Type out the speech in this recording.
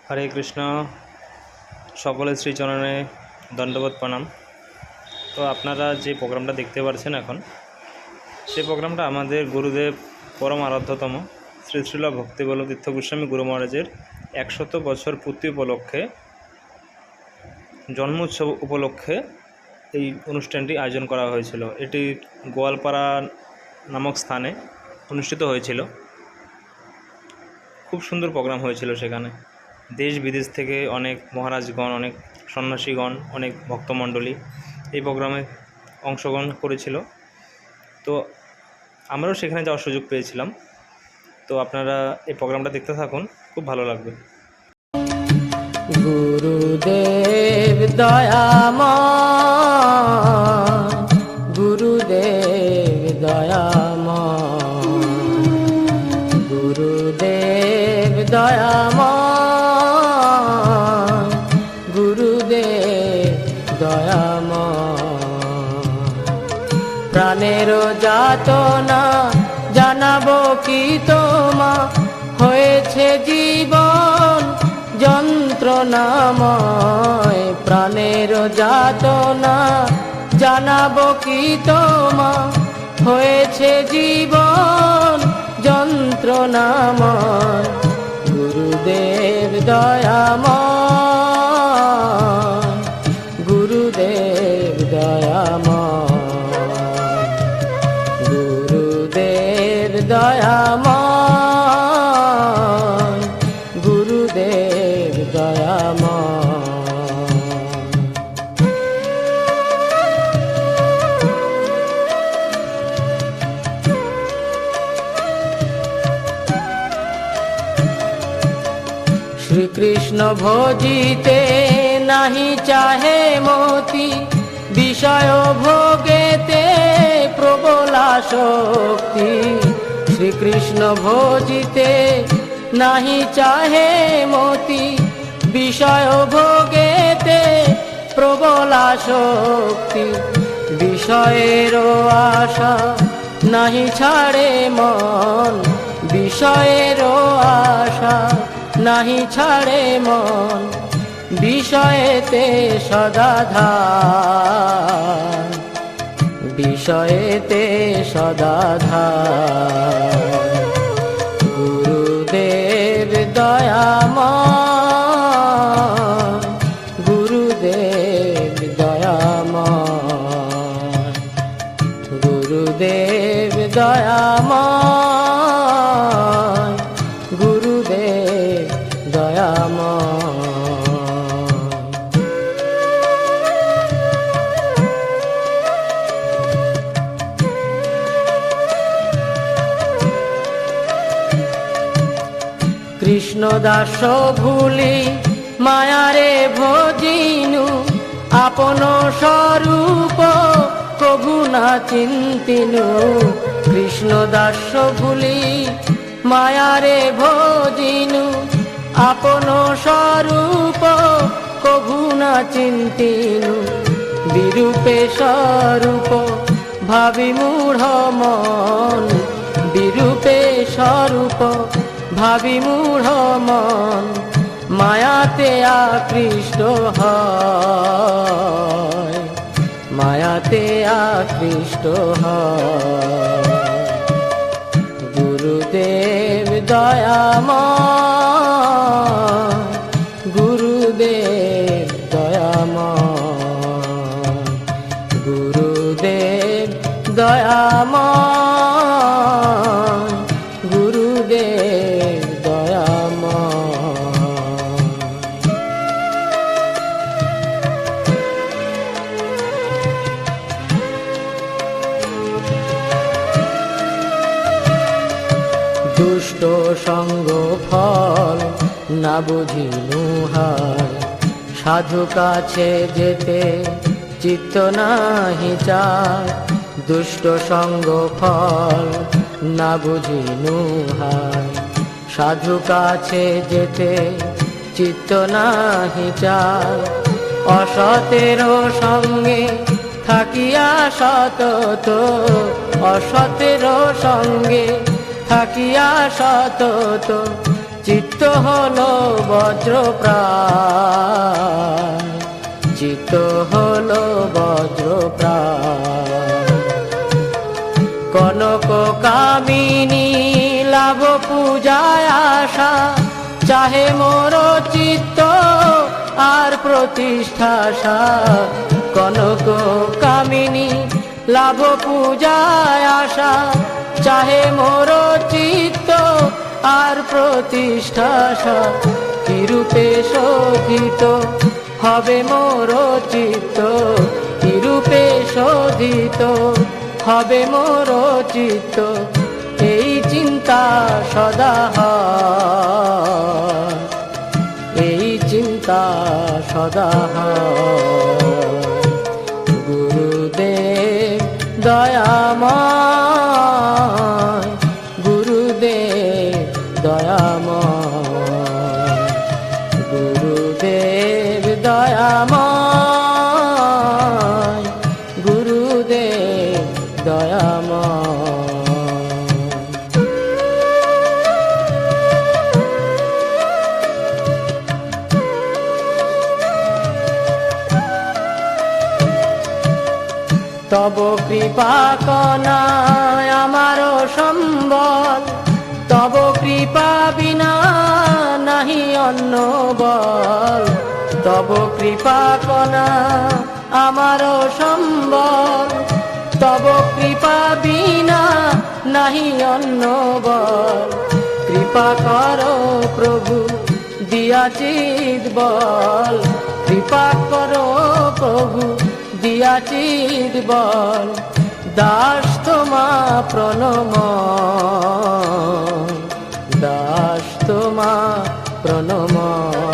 হরে কৃষ্ণ। সকলের শ্রীচরণে দণ্ডবোধ প্রণাম। তো আপনারা যে প্রোগ্রামটা দেখতে পাচ্ছেন এখন, সেই প্রোগ্রামটা আমাদের গুরুদেব পরম আরাধ্যতম শ্রী শ্রীল ভক্তিবল্লভ তীর্থ গোস্বামী গুরু মহারাজের 100 বছর পূর্তি উপলক্ষে, জন্ম উৎসব উপলক্ষে এই অনুষ্ঠানটি আয়োজন করা হয়েছিল। এটি গোয়ালপাড়া নামক স্থানে অনুষ্ঠিত হয়েছিল। খুব সুন্দর প্রোগ্রাম হয়েছিল। সেখানে দেশ বিদেশ থেকে অনেক মহারাজগণ, অনেক সন্ন্যাসীগণ, অনেক ভক্তমণ্ডলী এই প্রোগ্রামে অংশগ্রহণ করেছিল। তো আমরাও সেখানে যাওয়ার সুযোগ পেয়েছিলাম। তো আপনারা এই প্রোগ্রামটা দেখতে থাকুন, খুব ভালো লাগবে। গুরুদেব দয়াময়, গুরুদেব দয়াময়, গুরুদেব দয়াময়, গুরুদেব দয়াময়। প্রাণের যাতনা জানাবো কি তোমা, হয়েছে জীবন যন্ত্রণাময়। প্রাণের যাতনা জানাবো কি তোমা, হয়েছে জীবন যন্ত্রণাময়। গুরুদেব দয়াময়, গুরুদেব দয়াময়, গুরুদেব দয়াময়, গুরুদেব দয়াময়। শ্রীকৃষ্ণ ভজিতে নাহি চাহে মতি, বিষয় ভোগেতে প্রবল আসক্তি। শ্রীকৃষ্ণ ভজিতে নাহি চাহে মতি, বিষয় ভোগেতে প্রবল আসক্তি। বিষয়ের আশা নাহি ছাড়ে মন, বিষয়ের আশা নাহি ছাড়ে মন। বিষয়েতে সদা ধার, বিষয়েতে সদা ধার। গুরুদেব দয়াময়, গুরুদেব দয়াময়, গুরুদেব দয়াময়, গুরুদেব দয়াময়। কৃষ্ণ দাস ভুলি মায়ারে ভজিনু, আপন স্বরূপ কভু না চিন্তিনু। কৃষ্ণ দাস ভুলি মায়ারে ভজিনু, আপন স্বরূপ কভু না চিন্তিনু। বিরূপে স্বরূপ ভাবি মূঢ় মন, বিরূপে স্বরূপ ভাবি মূঢ় মন। মায়াতে আকৃষ্ট হয়, মায়াতে আকৃষ্ট হয়। গুরুদেব দয়াময়, গুরুদেব দয়াময়, গুরুদেব দয়াময়, গুরুদেব দয়াময়। দুষ্ট সঙ্গ ফল না বুঝিনু হায়, সাধু কাছে যেতে চিত্ত নাহি চায়। দুষ্ট সঙ্গ ফল না বুঝিনু হায়, সাধু কাছে যেতে চিত্ত নাহি চায়। অসতের সঙ্গে থাকিয়া সতত, অসতের সঙ্গে থাকিয়া সতত চিত্ত হলো বজ্রপ্রায়, চিত্ত হলো বজ্রপ্রায়। কনক কামিনী লাভ পূজায় আশা, চাহে মোর চিত্ত আর প্রতিষ্ঠা। কনক কামিনী লাভ পূজায় আশা, চাহে মোর চিত্ত আর প্রতিষ্ঠা। কিরূপে শোধিত হবে মোর চিত্ত, কিরূপে শোধিত হবে মোর চিত্ত, এই চিন্তা সদা হয়, এই চিন্তা সদা হয়। গুরুদেব দয়াময়, গুরুদেব দয়াময়, গুরুদেব দয়াময়, গুরুদেব দয়াময়। তব কৃপা কনায় আমার সম্বল, তব কৃপা বিনা নাহি অন্য বল। তব কৃপা কনা আমার সম্বল, তব কৃপা বিনা নাহি অন্য বল। কৃপা করো প্রভু দিয়াচিত বল, কৃপা করো প্রভু দিয়াচিত বল। দাস তোমা প্রণময়, দাস তোমা প্রণময়।